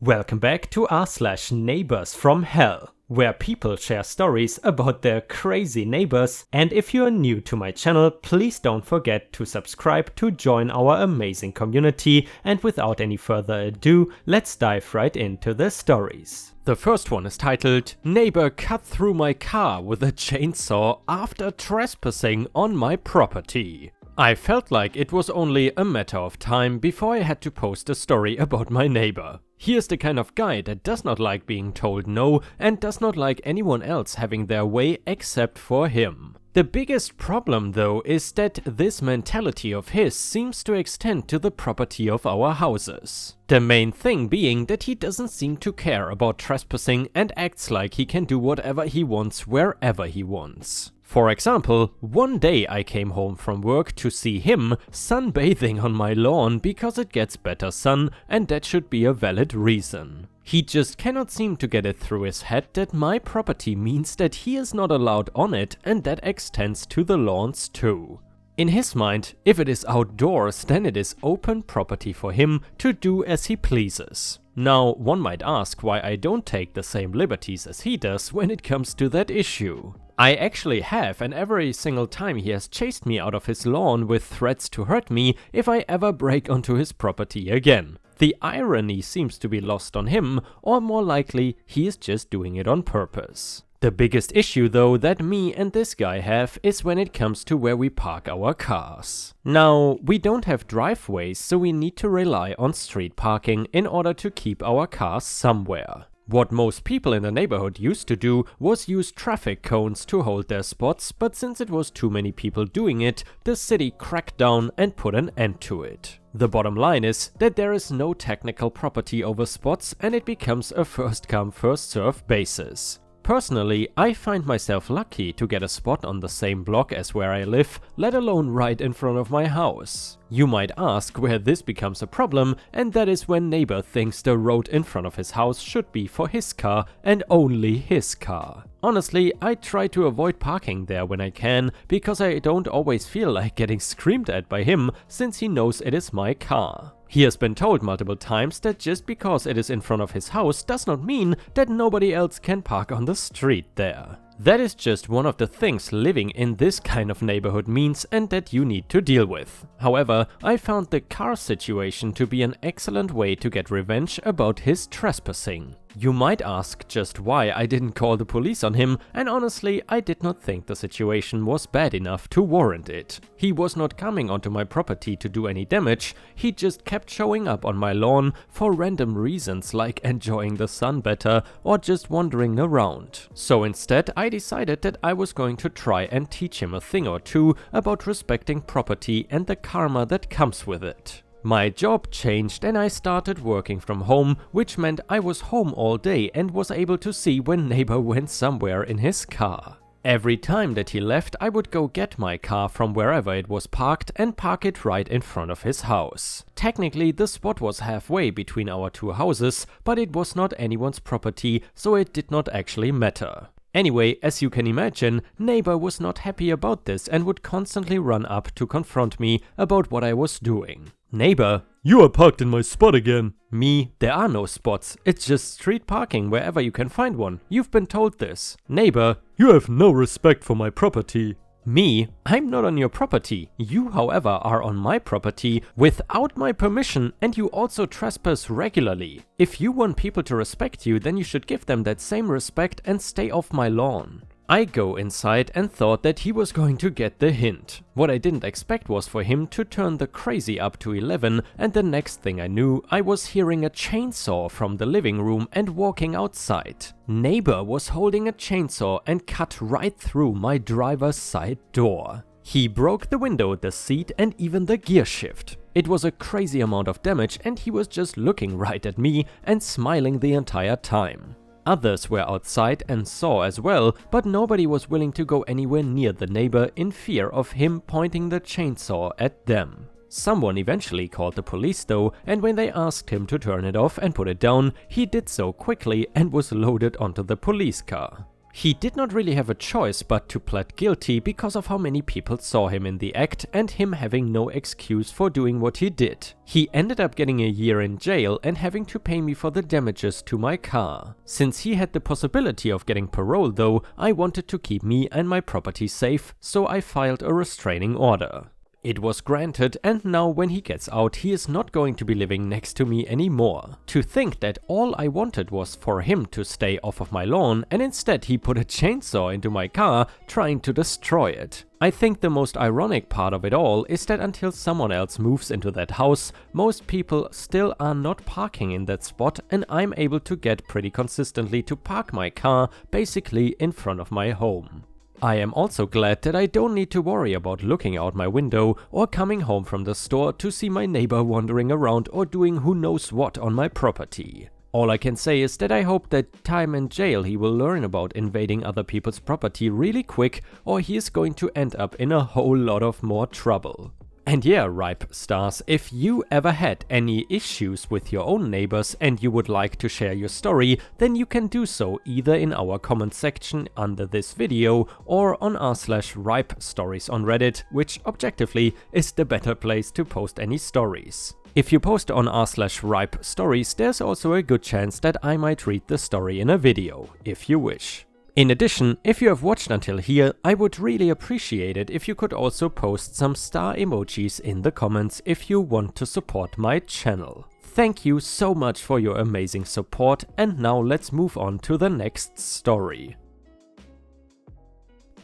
Welcome back to r/NeighborsFromHell, where people share stories about their crazy neighbors, and if you're new to my channel, please don't forget to subscribe to join our amazing community, and without any further ado, let's dive right into the stories. The first one is titled, "Neighbor cut through my car with a chainsaw after trespassing on my property." I felt like it was only a matter of time before I had to post a story about my neighbor. He is the kind of guy that does not like being told no and does not like anyone else having their way except for him. The biggest problem though is that this mentality of his seems to extend to the property of our houses. The main thing being that he doesn't seem to care about trespassing and acts like he can do whatever he wants wherever he wants. For example, one day I came home from work to see him sunbathing on my lawn because it gets better sun and that should be a valid reason. He just cannot seem to get it through his head that my property means that he is not allowed on it, and that extends to the lawns too. In his mind, if it is outdoors, then it is open property for him to do as he pleases. Now, one might ask why I don't take the same liberties as he does when it comes to that issue. I actually have, and every single time he has chased me out of his lawn with threats to hurt me if I ever break onto his property again. The irony seems to be lost on him, or more likely, he is just doing it on purpose. The biggest issue though that me and this guy have is when it comes to where we park our cars. Now, we don't have driveways, so we need to rely on street parking in order to keep our cars somewhere. What most people in the neighborhood used to do was use traffic cones to hold their spots, but since it was too many people doing it, the city cracked down and put an end to it. The bottom line is that there is no technical property over spots and it becomes a first come first serve basis. Personally, I find myself lucky to get a spot on the same block as where I live, let alone right in front of my house. You might ask where this becomes a problem, and that is when neighbor thinks the road in front of his house should be for his car and only his car. Honestly, I try to avoid parking there when I can, because I don't always feel like getting screamed at by him since he knows it is my car. He has been told multiple times that just because it is in front of his house does not mean that nobody else can park on the street there. That is just one of the things living in this kind of neighborhood means and that you need to deal with. However, I found the car situation to be an excellent way to get revenge about his trespassing. You might ask just why I didn't call the police on him, and honestly, I did not think the situation was bad enough to warrant it. He was not coming onto my property to do any damage, he just kept showing up on my lawn for random reasons like enjoying the sun better or just wandering around. So instead, I decided that I was going to try and teach him a thing or two about respecting property and the karma that comes with it. My job changed and I started working from home, which meant I was home all day and was able to see when neighbor went somewhere in his car. Every time that he left, I would go get my car from wherever it was parked and park it right in front of his house. Technically, the spot was halfway between our two houses, but it was not anyone's property, so it did not actually matter. Anyway, as you can imagine, neighbor was not happy about this and would constantly run up to confront me about what I was doing. Neighbor, you are parked in my spot again. Me, there are no spots, it's just street parking wherever you can find one. You've been told this. Neighbor, you have no respect for my property. Me, I'm not on your property. You, however, are on my property without my permission, and you also trespass regularly. If you want people to respect you, then you should give them that same respect and stay off my lawn. I go inside and thought that he was going to get the hint. What I didn't expect was for him to turn the crazy up to 11, and the next thing I knew, I was hearing a chainsaw from the living room and walking outside. Neighbor was holding a chainsaw and cut right through my driver's side door. He broke the window, the seat, and even the gear shift. It was a crazy amount of damage and he was just looking right at me and smiling the entire time. Others were outside and saw as well, but nobody was willing to go anywhere near the neighbor in fear of him pointing the chainsaw at them. Someone eventually called the police though, and when they asked him to turn it off and put it down, he did so quickly and was loaded onto the police car. He did not really have a choice but to plead guilty because of how many people saw him in the act and him having no excuse for doing what he did. He ended up getting a year in jail and having to pay me for the damages to my car. Since he had the possibility of getting parole though, I wanted to keep me and my property safe, so I filed a restraining order. It was granted, and now when he gets out, he is not going to be living next to me anymore. To think that all I wanted was for him to stay off of my lawn, and instead he put a chainsaw into my car, trying to destroy it. I think the most ironic part of it all is that until someone else moves into that house, most people still are not parking in that spot, and I'm able to get pretty consistently to park my car basically in front of my home. I am also glad that I don't need to worry about looking out my window or coming home from the store to see my neighbor wandering around or doing who knows what on my property. All I can say is that I hope that time in jail he will learn about invading other people's property really quick, or he is going to end up in a whole lot of more trouble. And yeah, Ripe Stars, if you ever had any issues with your own neighbors and you would like to share your story, then you can do so either in our comment section under this video or on r/Ripe Stories on Reddit, which objectively is the better place to post any stories. If you post on r/Ripe Stories, there's also a good chance that I might read the story in a video, if you wish. In addition, if you have watched until here, I would really appreciate it if you could also post some star emojis in the comments if you want to support my channel. Thank you so much for your amazing support, and now let's move on to the next story.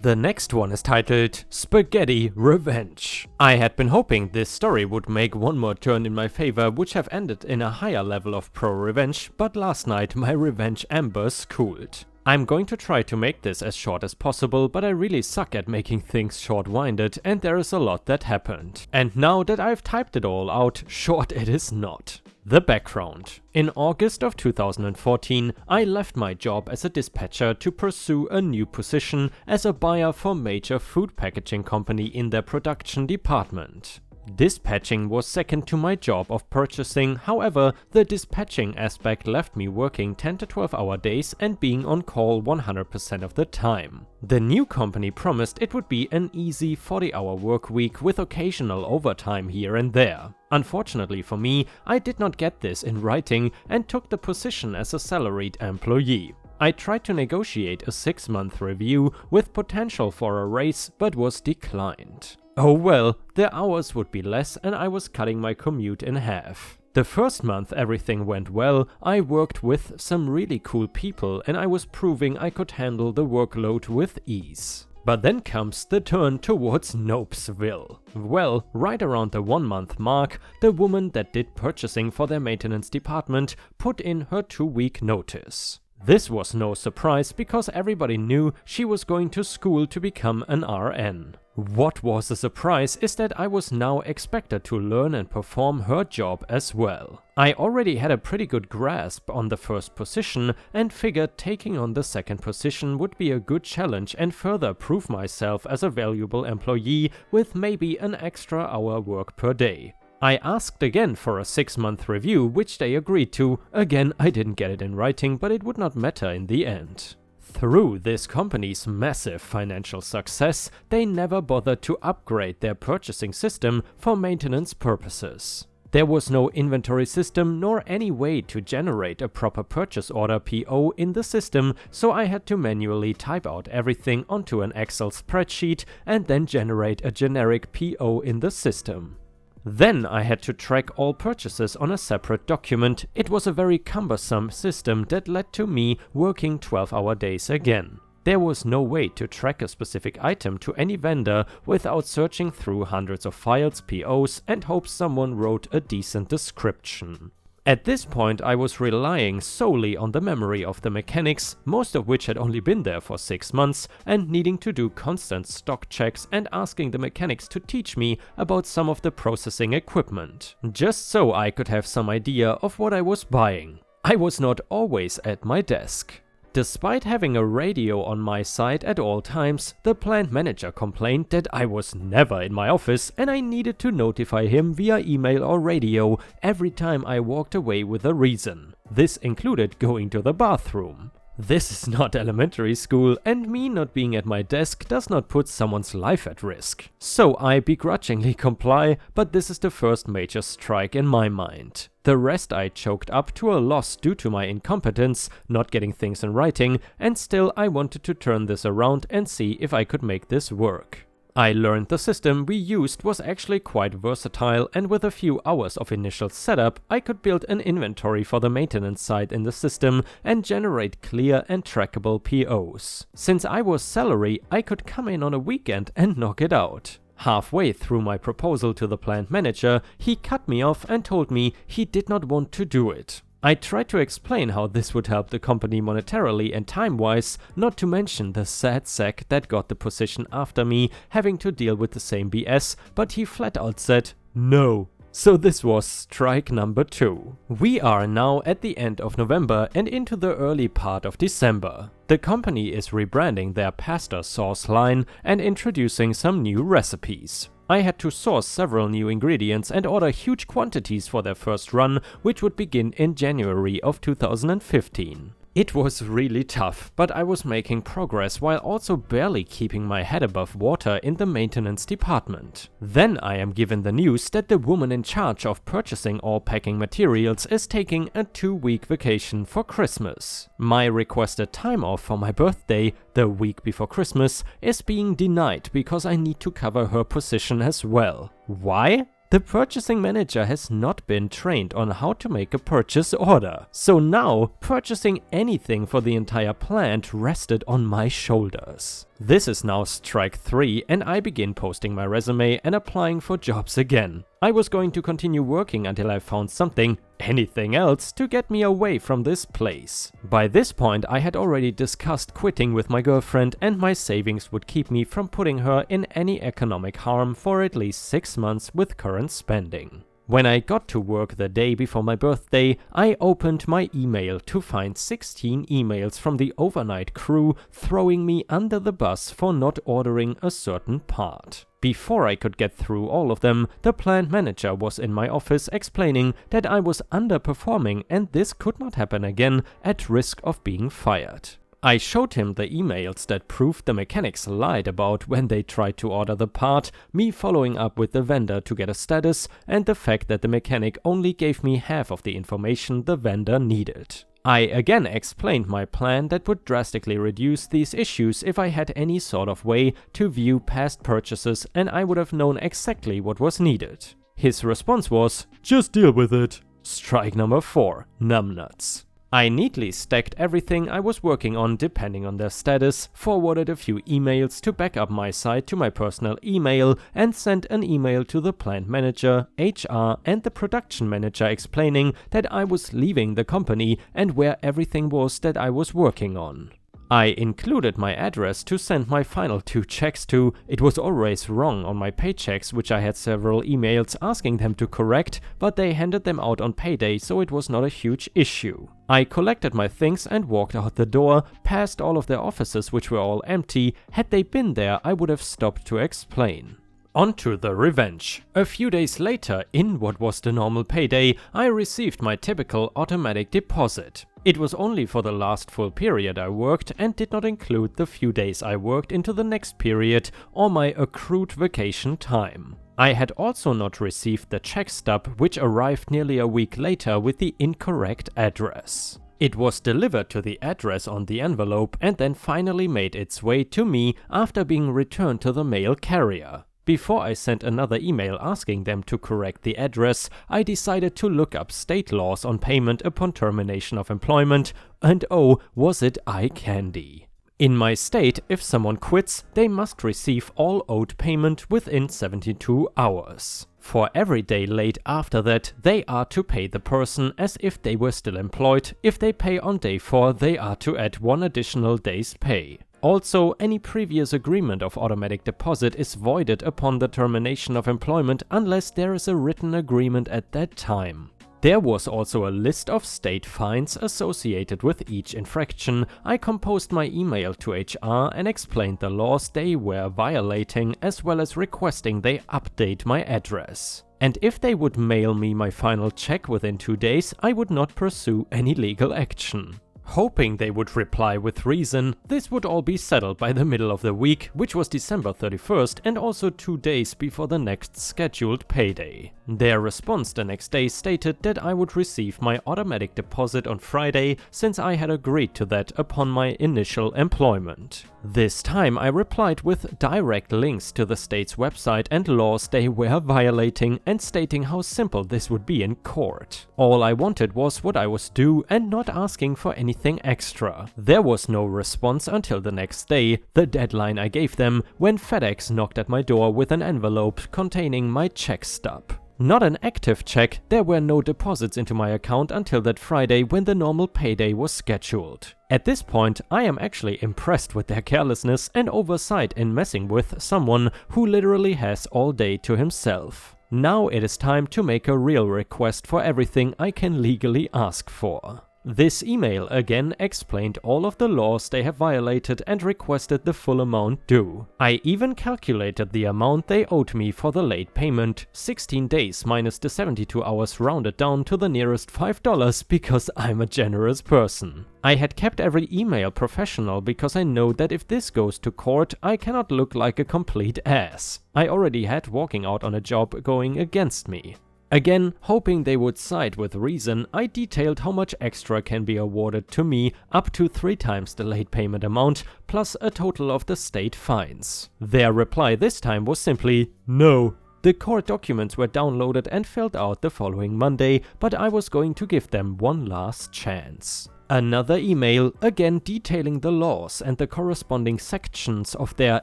The next one is titled Spaghetti Revenge. I had been hoping this story would make one more turn in my favor, which have ended in a higher level of pro-revenge, but last night my revenge embers cooled. I'm going to try to make this as short as possible, but I really suck at making things short-winded, and there is a lot that happened. And now that I've typed it all out, short it is not. The background. In August of 2014, I left my job as a dispatcher to pursue a new position as a buyer for a major food packaging company in their production department. Dispatching was second to my job of purchasing, however, the dispatching aspect left me working 10 to 12 hour days and being on call 100% of the time. The new company promised it would be an easy 40-hour work week with occasional overtime here and there. Unfortunately for me, I did not get this in writing and took the position as a salaried employee. I tried to negotiate a 6-month review with potential for a raise, but was declined. Oh well, the hours would be less and I was cutting my commute in half. The first month everything went well, I worked with some really cool people and I was proving I could handle the workload with ease. But then comes the turn towards Nopesville. Well, right around the 1-month mark, the woman that did purchasing for their maintenance department put in her 2-week notice. This was no surprise because everybody knew she was going to school to become an RN. What was a surprise is that I was now expected to learn and perform her job as well. I already had a pretty good grasp on the first position and figured taking on the second position would be a good challenge and further prove myself as a valuable employee with maybe an extra hour work per day. I asked again for a 6-month review, which they agreed to. Again, I didn't get it in writing, but it would not matter in the end. Through this company's massive financial success, they never bothered to upgrade their purchasing system for maintenance purposes. There was no inventory system nor any way to generate a proper purchase order PO in the system, so I had to manually type out everything onto an Excel spreadsheet and then generate a generic PO in the system. Then I had to track all purchases on a separate document. It was a very cumbersome system that led to me working 12-hour days again. There was no way to track a specific item to any vendor without searching through hundreds of files, POs, and hope someone wrote a decent description. At this point I was relying solely on the memory of the mechanics, most of which had only been there for 6 months, and needing to do constant stock checks and asking the mechanics to teach me about some of the processing equipment, just so I could have some idea of what I was buying. I was not always at my desk. Despite having a radio on my side at all times, the plant manager complained that I was never in my office and I needed to notify him via email or radio every time I walked away with a reason. This included going to the bathroom. This is not elementary school, and me not being at my desk does not put someone's life at risk. So I begrudgingly comply, but this is the first major strike in my mind. The rest I choked up to a loss due to my incompetence, not getting things in writing, and still I wanted to turn this around and see if I could make this work. I learned the system we used was actually quite versatile, and with a few hours of initial setup, I could build an inventory for the maintenance side in the system and generate clear and trackable POs. Since I was salary, I could come in on a weekend and knock it out. Halfway through my proposal to the plant manager, he cut me off and told me he did not want to do it. I tried to explain how this would help the company monetarily and time-wise, not to mention the sad sack that got the position after me having to deal with the same BS, but he flat out said no. So this was strike number 2. We are now at the end of November and into the early part of December. The company is rebranding their pasta sauce line and introducing some new recipes. I had to source several new ingredients and order huge quantities for their first run, which would begin in January of 2015. It was really tough, but I was making progress while also barely keeping my head above water in the maintenance department. Then I am given the news that the woman in charge of purchasing all packing materials is taking a 2-week vacation for Christmas. My requested time off for my birthday, the week before Christmas, is being denied because I need to cover her position as well. Why? The purchasing manager has not been trained on how to make a purchase order. So now, purchasing anything for the entire plant rested on my shoulders. This is now strike 3 and I begin posting my resume and applying for jobs again. I was going to continue working until I found something, anything else, to get me away from this place. By this point I had already discussed quitting with my girlfriend, and my savings would keep me from putting her in any economic harm for at least 6 months with current spending. When I got to work the day before my birthday, I opened my email to find 16 emails from the overnight crew throwing me under the bus for not ordering a certain part. Before I could get through all of them, the plant manager was in my office explaining that I was underperforming and this could not happen again at risk of being fired. I showed him the emails that proved the mechanics lied about when they tried to order the part, me following up with the vendor to get a status, and the fact that the mechanic only gave me half of the information the vendor needed. I again explained my plan that would drastically reduce these issues if I had any sort of way to view past purchases, and I would have known exactly what was needed. His response was, "Just deal with it." Strike number 4, numbnuts. I neatly stacked everything I was working on depending on their status, forwarded a few emails to back up my site to my personal email, and sent an email to the plant manager, HR, and the production manager explaining that I was leaving the company and where everything was that I was working on. I included my address to send my final 2 checks to. It was always wrong on my paychecks, which I had several emails asking them to correct, but they handed them out on payday, so it was not a huge issue. I collected my things and walked out the door, past all of their offices which were all empty. Had they been there, I would have stopped to explain. Onto the revenge. A few days later, in what was the normal payday, I received my typical automatic deposit. It was only for the last full period I worked and did not include the few days I worked into the next period or my accrued vacation time. I had also not received the check stub, which arrived nearly a week later with the incorrect address. It was delivered to the address on the envelope and then finally made its way to me after being returned to the mail carrier. Before I sent another email asking them to correct the address, I decided to look up state laws on payment upon termination of employment, and oh, was it eye candy. In my state, if someone quits, they must receive all owed payment within 72 hours. For every day late after that, they are to pay the person as if they were still employed. If they pay on day 4, they are to add 1 additional day's pay. Also, any previous agreement of automatic deposit is voided upon the termination of employment unless there is a written agreement at that time. There was also a list of state fines associated with each infraction. I composed my email to HR and explained the laws they were violating, as well as requesting they update my address. And if they would mail me my final check within 2 days, I would not pursue any legal action. Hoping they would reply with reason, this would all be settled by the middle of the week, which was December 31st and also 2 days before the next scheduled payday. Their response the next day stated that I would receive my automatic deposit on Friday since I had agreed to that upon my initial employment. This time I replied with direct links to the state's website and laws they were violating and stating how simple this would be in court. All I wanted was what I was due and not asking for anything extra. There was no response until the next day, the deadline I gave them, when FedEx knocked at my door with an envelope containing my check stub. Not an active check, there were no deposits into my account until that Friday when the normal payday was scheduled. At this point, I am actually impressed with their carelessness and oversight in messing with someone who literally has all day to himself. Now it is time to make a real request for everything I can legally ask for. This email again explained all of the laws they have violated and requested the full amount due. I even calculated the amount they owed me for the late payment, 16 days minus the 72 hours rounded down to the nearest $5 because I'm a generous person. I had kept every email professional because I know that if this goes to court, I cannot look like a complete ass. I already had walking out on a job going against me. Again, hoping they would side with reason, I detailed how much extra can be awarded to me, up to 3 times the late payment amount, plus a total of the state fines. Their reply this time was simply, no. The court documents were downloaded and filled out the following Monday, but I was going to give them one last chance. Another email, again detailing the laws and the corresponding sections of their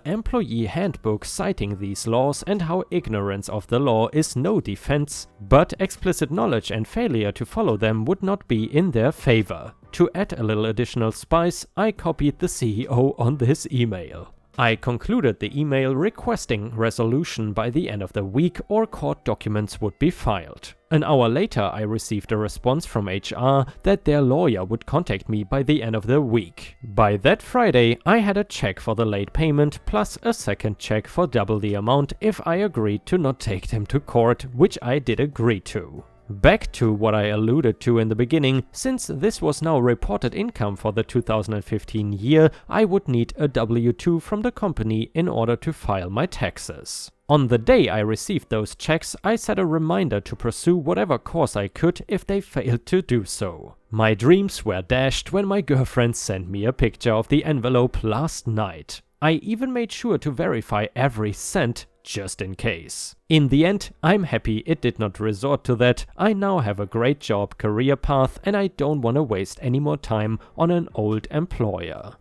employee handbook citing these laws and how ignorance of the law is no defense, but explicit knowledge and failure to follow them would not be in their favor. To add a little additional spice, I copied the CEO on this email. I concluded the email requesting resolution by the end of the week or court documents would be filed. An hour later I received a response from HR that their lawyer would contact me by the end of the week. By that Friday I had a check for the late payment plus a second check for double the amount if I agreed to not take them to court, which I did agree to. Back to what I alluded to in the beginning, since this was now reported income for the 2015 year, I would need a W-2 from the company in order to file my taxes. On the day I received those checks, I set a reminder to pursue whatever course I could if they failed to do so. My dreams were dashed when my girlfriend sent me a picture of the envelope last night. I even made sure to verify every cent, just in case. In the end, I'm happy it did not resort to that. I now have a great job career path and I don't want to waste any more time on an old employer.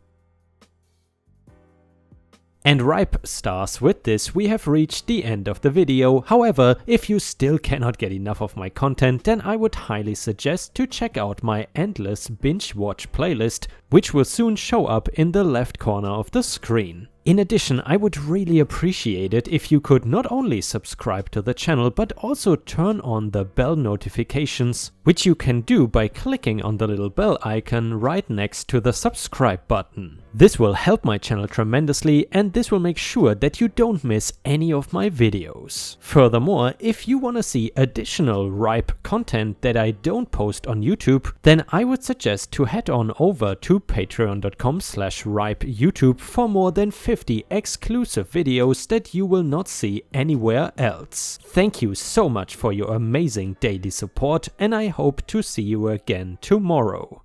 And ripe stars, with this we have reached the end of the video. However, if you still cannot get enough of my content, then I would highly suggest to check out my endless binge watch playlist, which will soon show up in the left corner of the screen. In addition, I would really appreciate it if you could not only subscribe to the channel but also turn on the bell notifications, which you can do by clicking on the little bell icon right next to the subscribe button. This will help my channel tremendously and this will make sure that you don't miss any of my videos. Furthermore, if you want to see additional ripe content that I don't post on YouTube, then I would suggest to head on over to patreon.com/ripeyoutube for more than 50 exclusive videos that you will not see anywhere else. Thank you so much for your amazing daily support and I hope to see you again tomorrow.